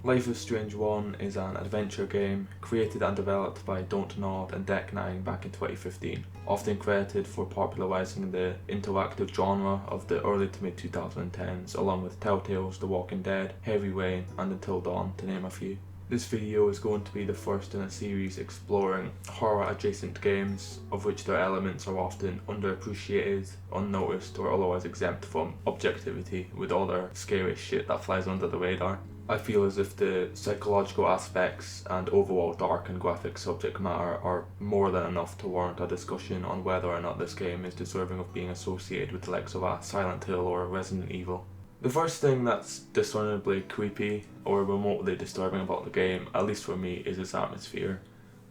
Life is Strange 1 is an adventure game created and developed by Don't Nod and Deck9 back in 2015, often credited for popularising the interactive genre of the early to mid 2010s, along with Telltale's The Walking Dead, Heavy Rain, and Until Dawn, to name a few. This video is going to be the first in a series exploring horror adjacent games, of which their elements are often underappreciated, unnoticed, or otherwise exempt from objectivity, with all their scary shit that flies under the radar. I feel as if the psychological aspects and overall dark and graphic subject matter are more than enough to warrant a discussion on whether or not this game is deserving of being associated with the likes of a Silent Hill or Resident Evil. The first thing that's discernibly creepy or remotely disturbing about the game, at least for me, is its atmosphere.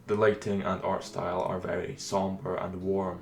The lighting and art style are very somber and warm,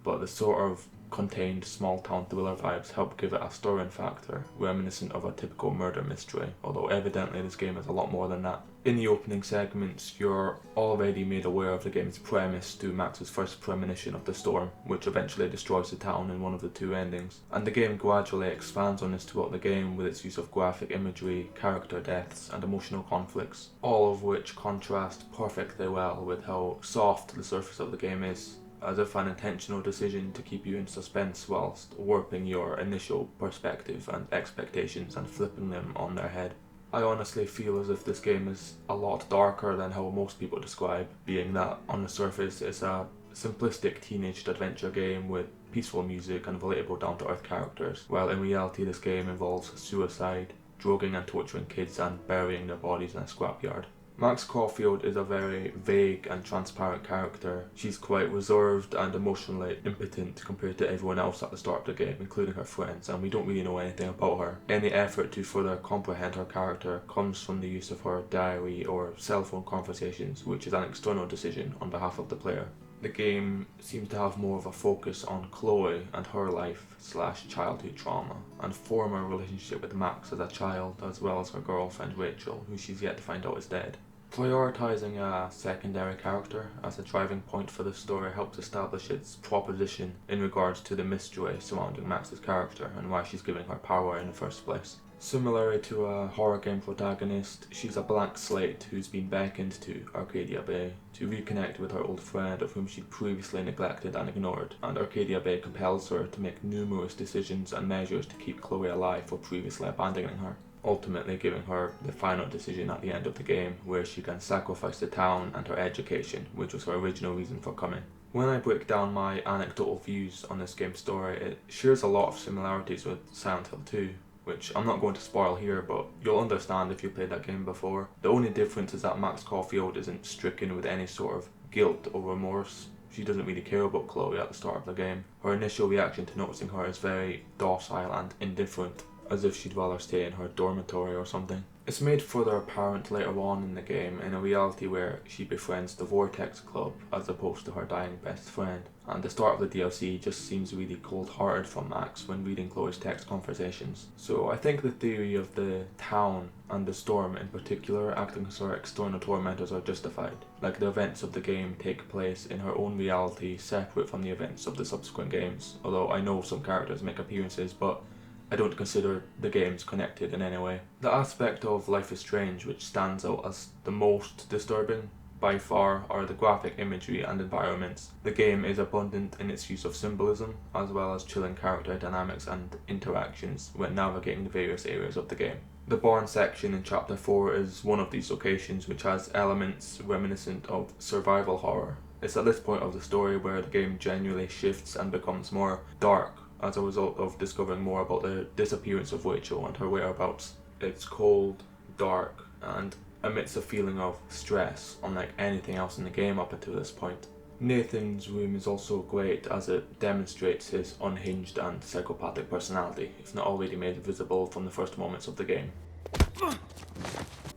but the sort of contained small town thriller vibes help give it a stirring factor, reminiscent of a typical murder mystery, although evidently this game is a lot more than that. In the opening segments, you're already made aware of the game's premise through Max's first premonition of the storm, which eventually destroys the town in one of the two endings, and the game gradually expands on this throughout the game with its use of graphic imagery, character deaths, and emotional conflicts, all of which contrast perfectly well with how soft the surface of the game is, as if an intentional decision to keep you in suspense whilst warping your initial perspective and expectations and flipping them on their head. I honestly feel as if this game is a lot darker than how most people describe, being that on the surface it's a simplistic teenage adventure game with peaceful music and relatable down-to-earth characters, while in reality this game involves suicide, drugging and torturing kids, and burying their bodies in a scrapyard. Max Caulfield is a very vague and transparent character. She's quite reserved and emotionally impotent compared to everyone else at the start of the game, including her friends, and we don't really know anything about her. Any effort to further comprehend her character comes from the use of her diary or cell phone conversations, which is an external decision on behalf of the player. The game seems to have more of a focus on Chloe and her life/childhood trauma, and former relationship with Max as a child, as well as her girlfriend Rachel, who she's yet to find out is dead. Prioritising a secondary character as a driving point for the story helps establish its proposition in regards to the mystery surrounding Max's character and why she's giving her power in the first place. Similarly to a horror game protagonist, she's a blank slate who's been beckoned to Arcadia Bay to reconnect with her old friend of whom she'd previously neglected and ignored, and Arcadia Bay compels her to make numerous decisions and measures to keep Chloe alive for previously abandoning her, ultimately giving her the final decision at the end of the game where she can sacrifice the town and her education, which was her original reason for coming. When I break down my anecdotal views on this game's story, it shares a lot of similarities with Silent Hill 2, which I'm not going to spoil here, but you'll understand if you played that game before. The only difference is that Max Caulfield isn't stricken with any sort of guilt or remorse. She doesn't really care about Chloe at the start of the game. Her initial reaction to noticing her is very docile and indifferent, as if she'd rather stay in her dormitory or something. It's made further apparent later on in the game in a reality where she befriends the Vortex Club as opposed to her dying best friend, and the start of the DLC just seems really cold-hearted from Max when reading Chloe's text conversations. So I think the theory of the town and the storm in particular acting as her external tormentors are justified, like the events of the game take place in her own reality separate from the events of the subsequent games, although I know some characters make appearances, but I don't consider the games connected in any way. The aspect of Life is Strange which stands out as the most disturbing by far are the graphic imagery and environments. The game is abundant in its use of symbolism, as well as chilling character dynamics and interactions when navigating the various areas of the game. The barn section in Chapter 4 is one of these locations which has elements reminiscent of survival horror. It's at this point of the story where the game genuinely shifts and becomes more dark as a result of discovering more about the disappearance of Rachel and her whereabouts. It's cold, dark, and emits a feeling of stress unlike anything else in the game up until this point. Nathan's room is also great as it demonstrates his unhinged and psychopathic personality, if not already made visible from the first moments of the game.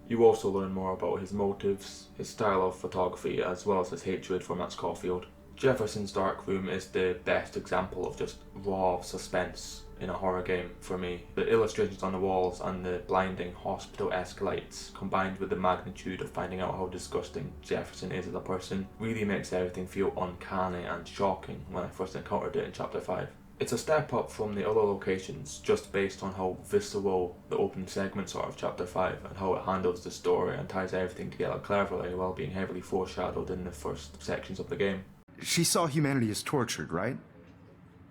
You also learn more about his motives, his style of photography, as well as his hatred for Max Caulfield. Jefferson's Dark Room is the best example of just raw suspense in a horror game for me. The illustrations on the walls and the blinding hospital-esque lights, combined with the magnitude of finding out how disgusting Jefferson is as a person, really makes everything feel uncanny and shocking when I first encountered it in Chapter 5. It's a step up from the other locations just based on how visceral the opening segments are of Chapter 5 and how it handles the story and ties everything together cleverly while being heavily foreshadowed in the first sections of the game. She saw humanity as tortured, right?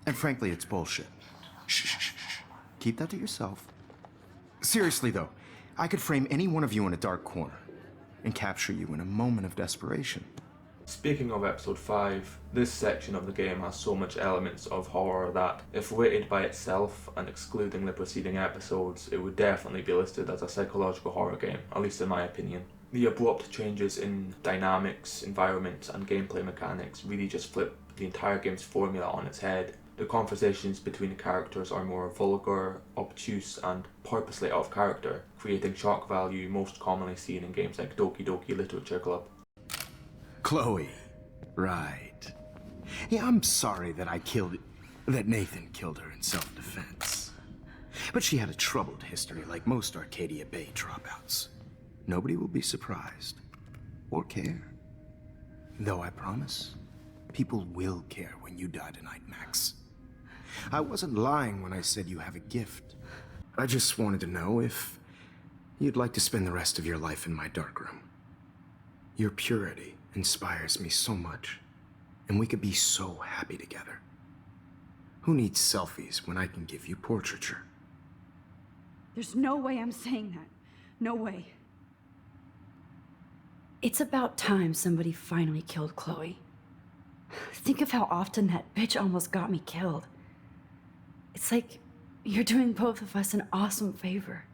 And frankly, it's bullshit. Shh. Keep that to yourself. Seriously, though, I could frame any one of you in a dark corner and capture you in a moment of desperation. Speaking of Episode 5, this section of the game has so much elements of horror that, if rated by itself and excluding the preceding episodes, it would definitely be listed as a psychological horror game, at least in my opinion. The abrupt changes in dynamics, environments, and gameplay mechanics really just flip the entire game's formula on its head. The conversations between the characters are more vulgar, obtuse, and purposely out of character, creating shock value most commonly seen in games like Doki Doki Literature Club. Chloe. Right. Yeah, I'm sorry that Nathan killed her in self-defense. But she had a troubled history like most Arcadia Bay dropouts. Nobody will be surprised. Or care. Though I promise, people will care when you die tonight, Max. I wasn't lying when I said you have a gift. I just wanted to know if you'd like to spend the rest of your life in my darkroom. Your purity inspires me so much, and we could be so happy together. Who needs selfies when I can give you portraiture? There's no way I'm saying that. No way. It's about time somebody finally killed Chloe. Think of how often that bitch almost got me killed. It's like you're doing both of us an awesome favor.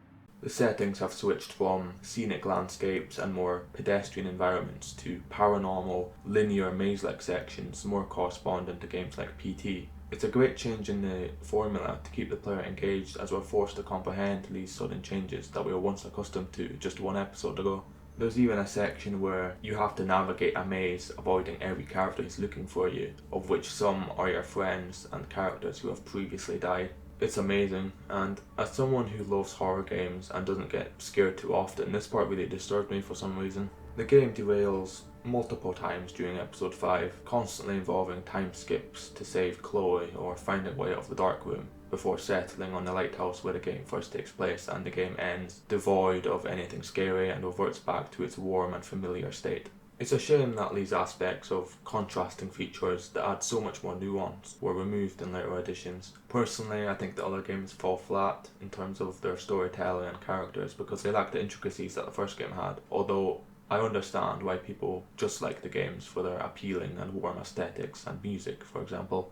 The settings have switched from scenic landscapes and more pedestrian environments to paranormal, linear maze-like sections more corresponding to games like PT. It's a great change in the formula to keep the player engaged as we're forced to comprehend these sudden changes that we were once accustomed to just one episode ago. There's even a section where you have to navigate a maze avoiding every character who's looking for you, of which some are your friends and characters who have previously died. It's amazing, and as someone who loves horror games and doesn't get scared too often, this part really disturbed me for some reason. The game derails multiple times during episode 5, constantly involving time skips to save Chloe or find a way out of the dark room, before settling on the lighthouse where the game first takes place, and the game ends devoid of anything scary and reverts back to its warm and familiar state. It's a shame that these aspects of contrasting features that add so much more nuance were removed in later editions. Personally, I think the other games fall flat in terms of their storytelling and characters because they lack the intricacies that the first game had, although I understand why people just like the games for their appealing and warm aesthetics and music, for example.